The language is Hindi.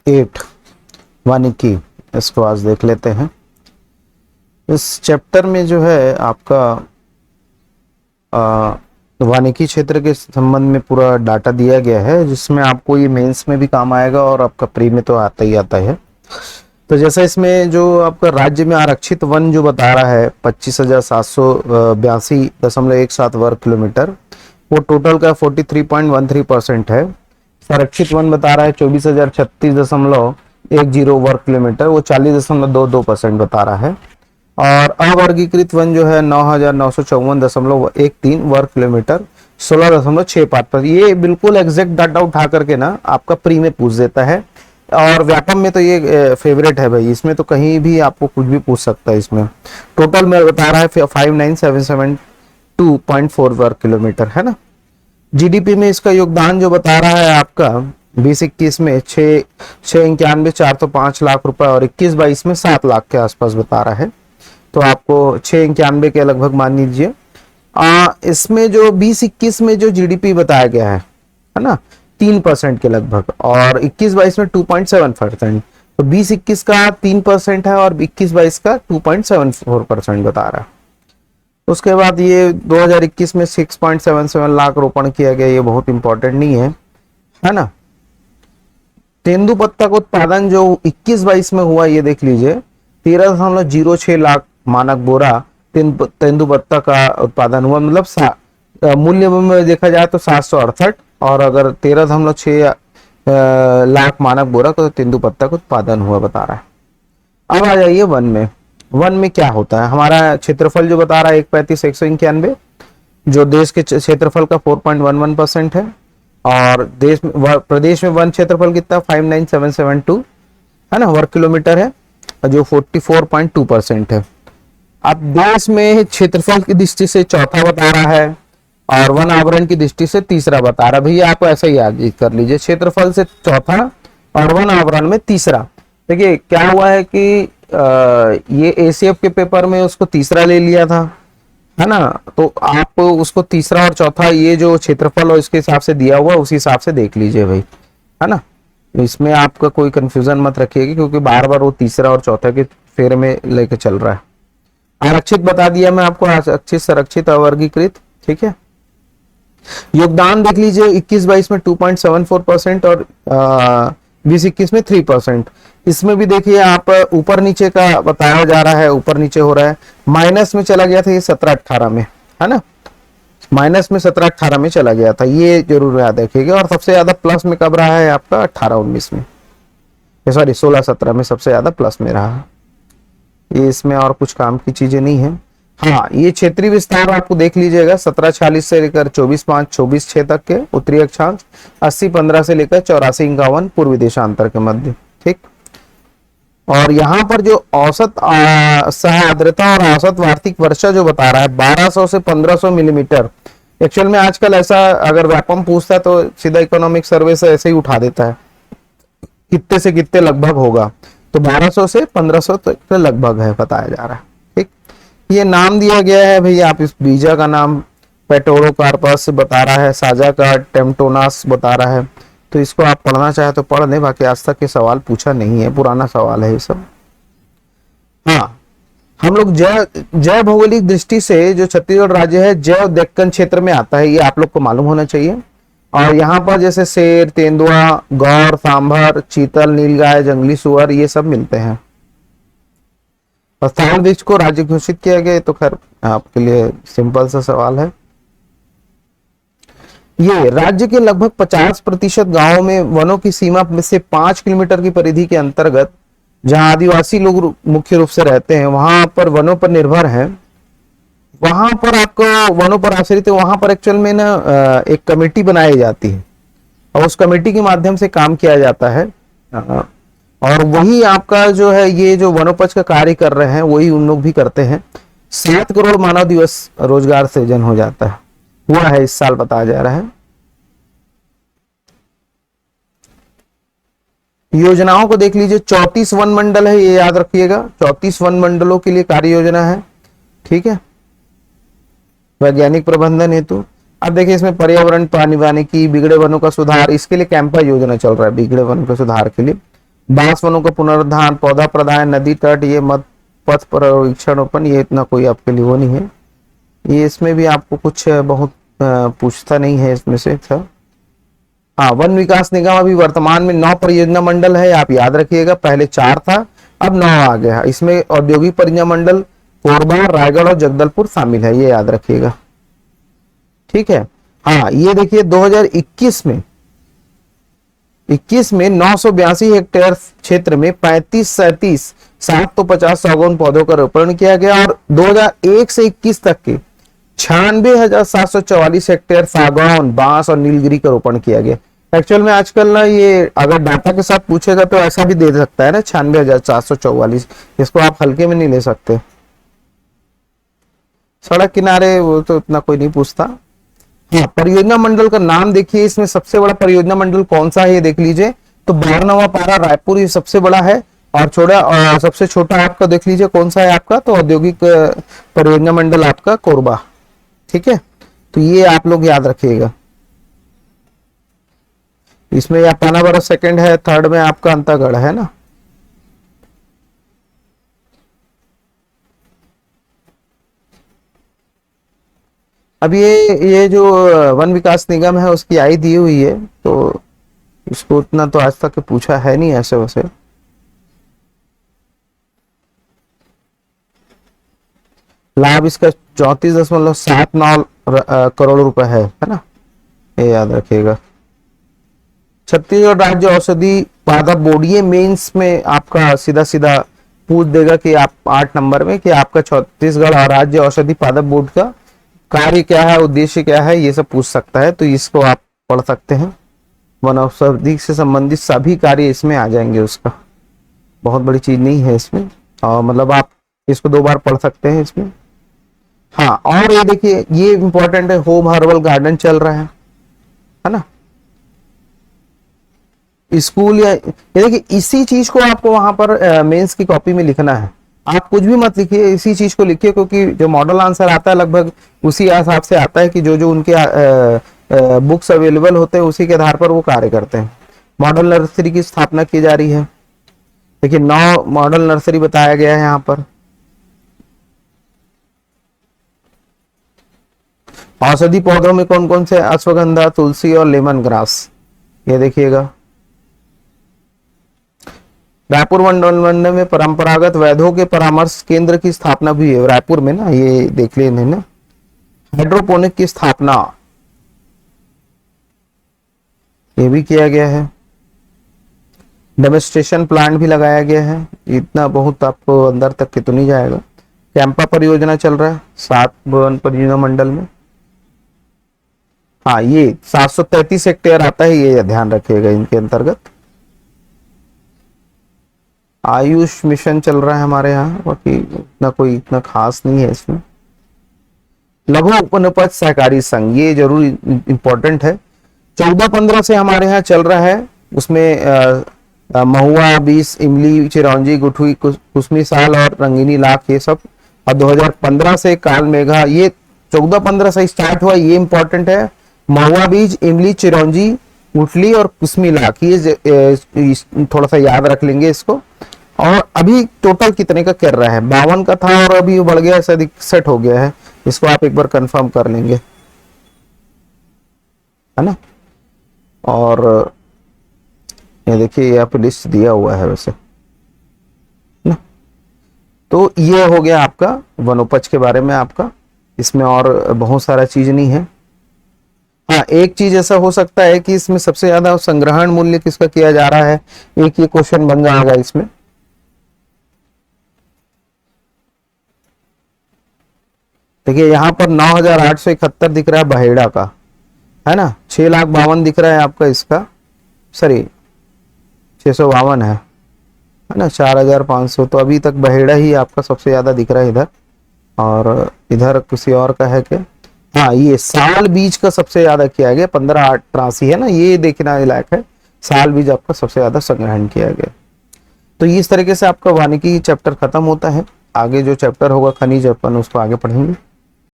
8 वानिकी, इसको आज देख लेते हैं। इस चैप्टर में जो है आपका वानिकी क्षेत्र के संबंध में पूरा डाटा दिया गया है, जिसमें आपको ये मेंस में भी काम आएगा और आपका प्री में तो आता ही आता है। तो जैसा इसमें जो आपका राज्य में आरक्षित वन जो बता रहा है 25,782.17 वर्ग किलोमीटर, वो टोटल का 43.13% है। संरक्षित वन बता रहा है 24,036.10 वर्ग किलोमीटर, वो 40.22% बता रहा है। और अवर्गीकृत वन जो है 9,954.13 वर्ग किलोमीटर, 16.65%। ये बिल्कुल एग्जैक्ट डाटा उठा करके ना आपका प्री में पूछ देता है, और व्यापम में तो ये फेवरेट है भाई, इसमें तो कहीं भी आपको कुछ भी पूछ सकता है। इसमें टोटल में बता रहा है 59,772.4 वर्ग किलोमीटर, है ना। जीडीपी में इसका योगदान जो बता रहा है आपका 20-21 में 691,405 लाख रुपए, और 21-22 में 7 लाख के आसपास बता रहा है। तो आपको 691 के लगभग मान लीजिए। इसमें जो 20-21 में जो जीडीपी बताया गया है ना, 3% के लगभग, और 21-22 में 2.7%। तो 20-21 का 3% है और 21-22 का 2.74% बता रहा है। उसके बाद ये 2021 में 6.77 लाख रोपण किया गया, ये बहुत इंपॉर्टेंट नहीं है ना। तेंदुपत्ता का उत्पादन जो 21-22 में हुआ, ये देख लीजिए 13.06 लाख मानक बोरा तेंदुपत्ता का उत्पादन हुआ, मतलब मूल्य में देखा जाए तो 768, और अगर 13.6 लाख मानक बोरा का तेंदुपत्ता का उत्पादन हुआ बता रहा है। अब आ जाइए वन में। वन में क्या होता है, हमारा क्षेत्रफल जो बता रहा है 135,191, जो देश के क्षेत्रफल का 4.11% है, और प्रदेश में वन क्षेत्रफल कितना 59,772 है ना वर्ग किलोमीटर है, जो 44.2% है। अब देश में क्षेत्रफल की दृष्टि से चौथा बता रहा है, और वन आवरण की दृष्टि से तीसरा बता रहा है। भैया आप ऐसा ही याद कर लीजिए, क्षेत्रफल से चौथा और वन आवरण में तीसरा। देखिए क्या हुआ है कि ये एसीएफ के पेपर में उसको तीसरा ले लिया था, है ना। तो आप उसको तीसरा और चौथा, ये जो क्षेत्रफल और इसके हिसाब से दिया हुआ उसी हिसाब से देख लीजिए भाई, है ना। इसमें आपका कोई कंफ्यूजन मत रखिएगा, क्योंकि बार बार वो तीसरा और चौथा के फेर में लेके चल रहा है। आरक्षित बता दिया मैं आपको, आरक्षित, संरक्षित, अवर्गीकृत, ठीक है। योगदान देख लीजिए 21-22 में 2.74% और 20-21 में 3%। इसमें भी देखिए आप ऊपर नीचे का बताया जा रहा है, ऊपर नीचे हो रहा है। माइनस में चला गया था ये 17-18 में, है ना, माइनस में 17-18 में चला गया था, ये जरूर याद रखिएगा। और सबसे ज्यादा प्लस में कब रहा है आपका 18-19 में, सॉरी 16-17 में सबसे ज्यादा प्लस में रहा है। ये इसमें और कुछ काम की चीजें नहीं है। हाँ, ये क्षेत्रीय विस्तार आपको देख लीजिएगा 1746 से लेकर 24/5 24/6 तक के उत्तरी अक्षांश, 80-15 से लेकर 84-51 पूर्वी देशांतर के मध्य, ठीक। और यहाँ पर जो औसत सह आर्द्रता और औसत वार्षिक वर्षा जो बता रहा है 1200 से 1500 मिलीमीटर। एक्चुअल में आजकल ऐसा अगर व्यापम पूछता है तो सीधा इकोनॉमिक सर्वे से ऐसे ही उठा देता है, कितने से कितने लगभग होगा, तो 1200 से 1500 तक लगभग है बताया जा रहा है, ठीक। ये नाम दिया गया है भैया, आप इस बीजा का नाम पेटोरोकार्पस बता रहा है, साजा का टेम्टोनास बता रहा है। तो इसको आप पढ़ना चाहे तो पढ़ लें, बाकी आज तक के सवाल पूछा नहीं है, पुराना सवाल है ये सब। हाँ, हम लोग जय भौगोलिक दृष्टि से जो छत्तीसगढ़ राज्य है जय दक्कन क्षेत्र में आता है, ये आप लोग को मालूम होना चाहिए। और यहाँ पर जैसे शेर, तेंदुआ, गौर, सांभर, चीतल, नीलगाय, जंगली सुअर, ये सब मिलते हैं। स्थान वृक्ष को राज्य घोषित किया गया, तो खैर आपके लिए सिंपल सा सवाल है। ये राज्य के लगभग 50% गांवों में वनों की सीमा में से 5 किलोमीटर की परिधि के अंतर्गत, जहां आदिवासी लोग मुख्य रूप से रहते हैं, वहां पर वनों पर निर्भर है। वहां पर आपको वनों पर आश्रित है, वहां पर एक्चुअल में ना एक कमेटी बनाई जाती है, और उस कमेटी के माध्यम से काम किया जाता है। और वही आपका जो है ये जो वनोपज का कार्य कर रहे हैं वही उन लोग भी करते हैं। 7 करोड़ मानव दिवस रोजगार सृजन हो जाता है, हुआ है इस साल बताया जा रहा है। योजनाओं को देख लीजिए, 34 वन मंडल है, ये याद रखिएगा, 34 वन मंडलों के लिए कार्य योजना है, ठीक है, वैज्ञानिक प्रबंधन हेतु। अब देखिए इसमें पर्यावरण, पानी वानिकी, बिगड़े वनों का सुधार, इसके लिए कैंपा योजना चल रहा है, बिगड़े वनों के सुधार के लिए। बांस वनों का पुनरुद्धार, पौधा प्रदान, नदी तट, ये मत पथ पर्यवेक्षण ओपन, ये इतना कोई आपके लिए वो नहीं है। ये इसमें भी आपको कुछ बहुत पूछता नहीं है इसमें से था। हाँ, वन विकास निगम अभी वर्तमान में 9 परियोजना मंडल है, आप याद रखिएगा, पहले 4 था, अब 9 आ गया है। इसमें औद्योगिक परियोजना मंडल कोरबा, रायगढ़ और जगदलपुर शामिल है, ये याद रखिएगा, ठीक है। हाँ, ये देखिए 2021 में 982 हेक्टेयर क्षेत्र में 35-37 7 तो 50 सागौन पौधों का रोपण किया गया और 2001 से 21 तक के 96,744 हेक्टेयर सागौन, बांस और नीलगिरी का रोपण किया गया। एक्चुअल में आजकल ना ये अगर डाटा के साथ पूछेगा तो ऐसा भी दे सकता है ना 96,444, इसको आप हल्के में नहीं ले सकते। सड़क किनारे वो तो इतना कोई नहीं पूछता। हाँ, परियोजना मंडल का नाम देखिए, इसमें सबसे बड़ा परियोजना मंडल कौन सा है ये देख लीजिए, तो 12वां पारा रायपुर ये सबसे बड़ा है, और सबसे छोटा आपका देख लीजिए कौन सा है आपका, तो औद्योगिक परियोजना मंडल आपका कोरबा, ठीक है। तो ये आप लोग याद रखिएगा। इसमें या पानावरा सेकंड है, थर्ड में आपका अंतागढ़ है ना। अब ये जो वन विकास निगम है उसकी आई दी हुई है, तो इसको उतना तो आज तक पूछा है नहीं ऐसे वैसे। लाभ इसका 34.79 करोड़ रुपए है ना, ये याद रखिएगा। छत्तीसगढ़ राज्य औषधि पादप बोर्ड, ये मेंस में आपका सीधा सीधा पूछ देगा कि आप 8 नंबर में कि आपका छत्तीसगढ़ राज्य औषधि पादप बोर्ड का कार्य क्या है, उद्देश्य क्या है, ये सब पूछ सकता है, तो इसको आप पढ़ सकते हैं। वन औषधि से संबंधित सभी कार्य इसमें आ जाएंगे, उसका बहुत बड़ी चीज नहीं है इसमें, और मतलब आप इसको 2 बार पढ़ सकते हैं इसमें। हाँ, और ये देखिए ये इंपॉर्टेंट है, होम हर्बल गार्डन चल रहा है ना, स्कूल या ये देखिए, इसी चीज को आपको वहां पर मेंस की कॉपी में लिखना है। आप कुछ भी मत लिखिए, इसी चीज को लिखिए, क्योंकि जो मॉडल आंसर आता है लगभग उसी हिसाब से आता है कि जो जो उनके बुक्स अवेलेबल होते हैं उसी के आधार पर वो कार्य करते हैं। मॉडल नर्सरी की स्थापना की जा रही है, देखिए 9 मॉडल नर्सरी बताया गया है यहाँ पर। औषधि पौधों में कौन कौन से, अश्वगंधा, तुलसी और लेमन ग्रास, ये देखिएगा। रायपुर मंडल में परंपरागत वैद्यों के परामर्श केंद्र की स्थापना भी है रायपुर में ना, ये देख लेना ना। हाइड्रोपोनिक की स्थापना ये भी किया गया है। डेमोन्स्ट्रेशन प्लांट भी लगाया गया है, इतना बहुत आपको अंदर तक के तो नहीं जाएगा। कैंपा परियोजना चल रहा है 7 वन परियोजना मंडल में। हाँ, ये 733 हेक्टेयर आता है, ये ध्यान रखिएगा इनके अंतर्गत। आयुष मिशन चल रहा है हमारे यहाँ, बाकी इतना खास नहीं है इसमें। लघु वनोपज सहकारी संघ, ये जरूर इंपॉर्टेंट है। 14-15 से हमारे यहाँ चल रहा है, उसमें महुआ, 20 इमली, चिरौंजी, गुठुई, कुसमी साल और रंगीनी लाख, ये सब। और 2015 से काल मेघा, ये 14-15 से स्टार्ट हुआ, ये इंपॉर्टेंट है। महुआ बीज, इमली, चिरौंजी, गुठली और कुसमी लाख, ये थोड़ा सा याद रख लेंगे इसको। और अभी टोटल कितने का कर रहा है, 52 का था और अभी बढ़ गया, शायद 61 हो गया है, इसको आप एक बार कंफर्म कर लेंगे, है ना। और ये देखिए यहाँ पे लिस्ट दिया हुआ है वैसे ना। तो ये हो गया आपका वनोपज के बारे में आपका, इसमें और बहुत सारा चीज नहीं है। हाँ, एक चीज ऐसा हो सकता है कि इसमें सबसे ज्यादा संग्रहण मूल्य किसका किया जा रहा है, एक ये क्वेश्चन बन जाएगा इसमें। देखिए यहाँ पर 9,871 दिख रहा है बहेड़ा का, है ना। 6,52,000 दिख रहा है आपका इसका, सॉरी 652 है ना। 4,500, तो अभी तक बहेड़ा ही आपका सबसे ज्यादा दिख रहा है इधर, और इधर किसी और का है क्या। हाँ, ये साल बीज का सबसे ज्यादा किया गया, 15,83 है ना, ये देखना लायक है। साल बीज आपका सबसे ज्यादा संग्रहण किया गया। तो इस तरीके से आपका वानिकी चैप्टर खत्म होता है। आगे जो चैप्टर होगा खनिज, अपन उसको आगे पढ़ेंगे।